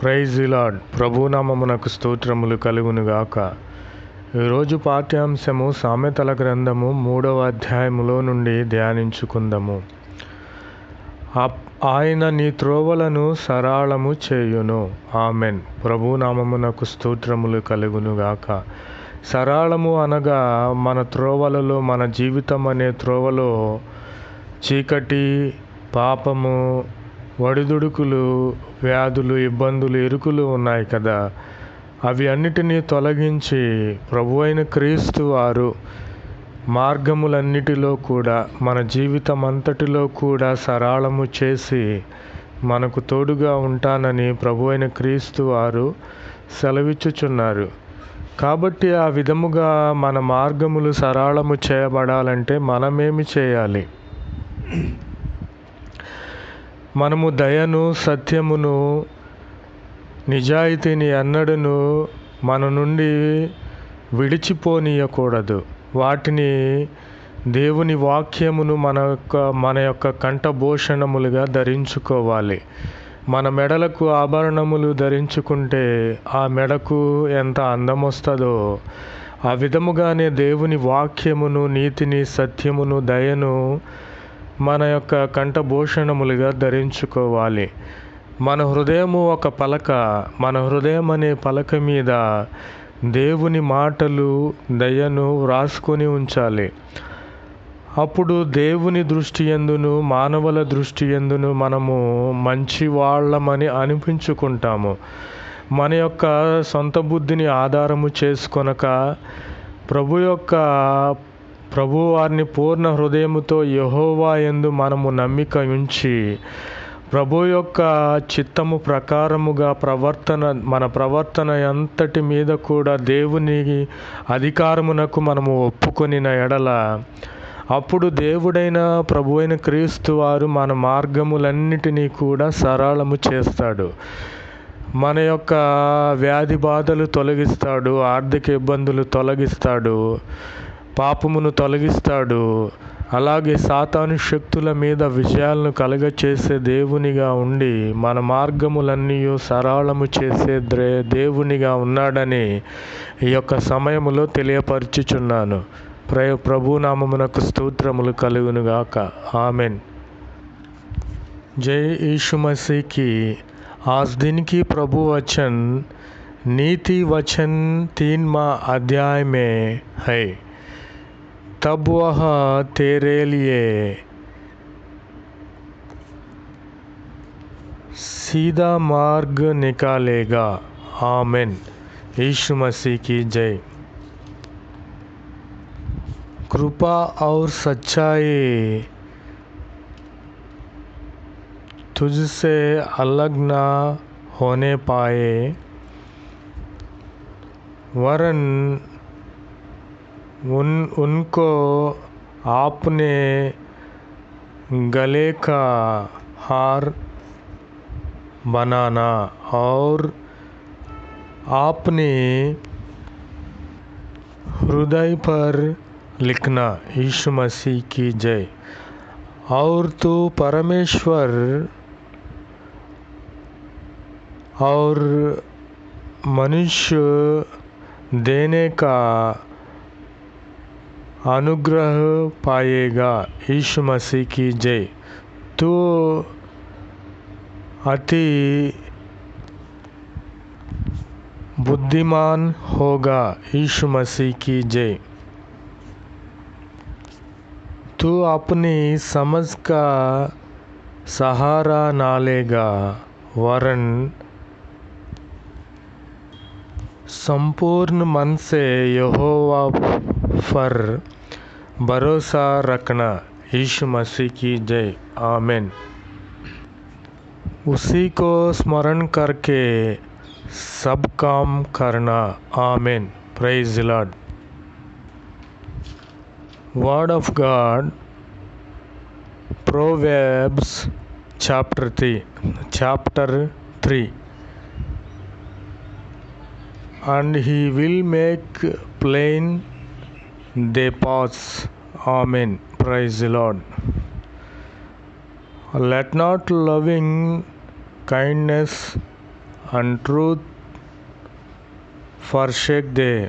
Praise the lord. ప్రభునామమునకు స్తోత్రములు కలుగునుగాక. ఈరోజు పాఠ్యాంశము సామెతల గ్రంథము 3వ అధ్యాయములో నుండి ధ్యానించుకుందాము. ఆయన నీ త్రోవలను సరళము చేయును. ఆమెన్. ప్రభునామమునకు స్తోత్రములు కలుగునుగాక. సరళము అనగా మన త్రోవలలో, మన జీవితం అనే త్రోవలో చీకటి, పాపము, ఒడిదుడుకులు, వ్యాధులు, ఇబ్బందులు, ఇరుకులు ఉన్నాయి కదా. అవి అన్నిటినీ తొలగించి ప్రభు అయిన క్రీస్తు వారు మార్గములన్నిటిలో కూడా, మన జీవితం అంతటిలో కూడా సరళము చేసి మనకు తోడుగా ఉంటానని ప్రభు అయిన క్రీస్తు వారు సెలవిచ్చుచున్నారు. కాబట్టి ఆ విధముగా మన మార్గములు సరళము చేయబడాలంటే మనమేమి చేయాలి? మనము దయను, సత్యమును, నిజాయితీని ఎన్నడూను మన నుండి విడిచిపోనీయకూడదు. వాటిని దేవుని వాక్యమును మన యొక్క కంఠభూషణములుగా ధరించుకోవాలి. మన మెడలకు ఆభరణములు ధరించుకుంటే ఆ మెడకు ఎంత అందం వస్తుందో, ఆ విధముగానే దేవుని వాక్యమును, నీతిని, సత్యమును, దయను మన యొక్క కంఠభూషణములుగా ధరించుకోవాలి. మన హృదయము ఒక పలక. మన హృదయం అనే పలక మీద దేవుని మాటలు, దయను వ్రాసుకొని ఉంచాలి. అప్పుడు దేవుని దృష్టి యందును, మానవుల దృష్టి యందును మనము మంచి వాళ్ళమని అనిపించుకుంటాము. మన యొక్క సొంత బుద్ధిని ఆధారము చేసుకొనక ప్రభు వారిని పూర్ణ హృదయముతో యెహోవా యందు మనము నమ్మిక ఉంచి ప్రభు యొక్క చిత్తము ప్రకారముగా మన ప్రవర్తన అంతటి మీద కూడా దేవుని అధికారమునకు మనము ఒప్పుకొనిన ఎడల, అప్పుడు దేవుడైన ప్రభు అయిన క్రీస్తు వారు మన మార్గములన్నిటినీ కూడా సరళము చేస్తాడు. మన యొక్క వ్యాధి బాధలు తొలగిస్తాడు, ఆర్థిక ఇబ్బందులు తొలగిస్తాడు, పాపమును తొలగిస్తాడు. అలాగే సాతాను శక్తుల మీద విజయాలను కలుగచేసే దేవునిగా ఉండి మన మార్గములన్నీ సరళము చేసే దేవునిగా ఉన్నాడని ఈ యొక్క సమయములో తెలియపరచుచున్నాను. ప్రభునామమునకు స్తోత్రములు కలుగునుగాక. ఆమెన్. जय यीशु मसीह की। आज दिन की प्रभु वचन नीति वचन 3वां अध्याय में है। तब वह तेरे लिए सीधा मार्ग निकालेगा। आमीन। यीशु मसीह की जय। कृपा और सच्चाई तुझसे अलग ना होने पाए, वरन उनको आपने गले का हार बनाना और अपने हृदय पर लिखना। यीशु मसीह की जय। और तू परमेश्वर और मनुष्य देने का अनुग्रह पाएगा। यीशु मसीह की जय। तो अति बुद्धिमान होगा। यीशु मसीह की जय। तू अपनी समझ का सहारा ना लेगा, वरन संपूर्ण मन से यहोवा पर भरोसा रखना। यीशु मसीह की जय। आमीन। उसी को स्मरण करके सब काम करना। आमीन। Praise the Lord. Word of God, Proverbs chapter 3. And he will make plain their paths. Amen. Praise the Lord. Let not loving kindness and truth forsake they.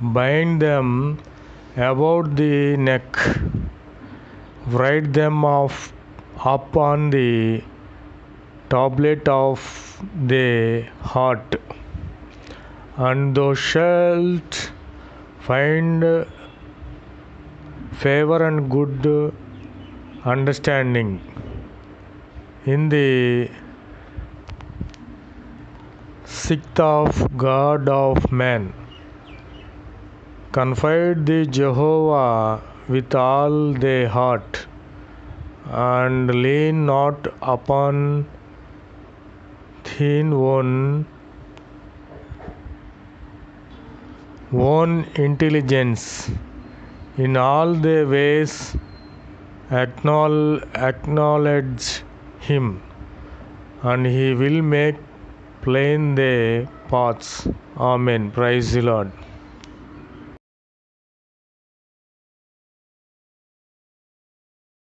Bind them about the neck, write them upon the tablet of the heart, and thou shalt find favor and good understanding in the sight of God of man. Confide the Jehovah with all thy heart, and lean not upon thine own intelligence. In all thy ways acknowledge him, and he will make plain thy paths. Amen. Praise the Lord.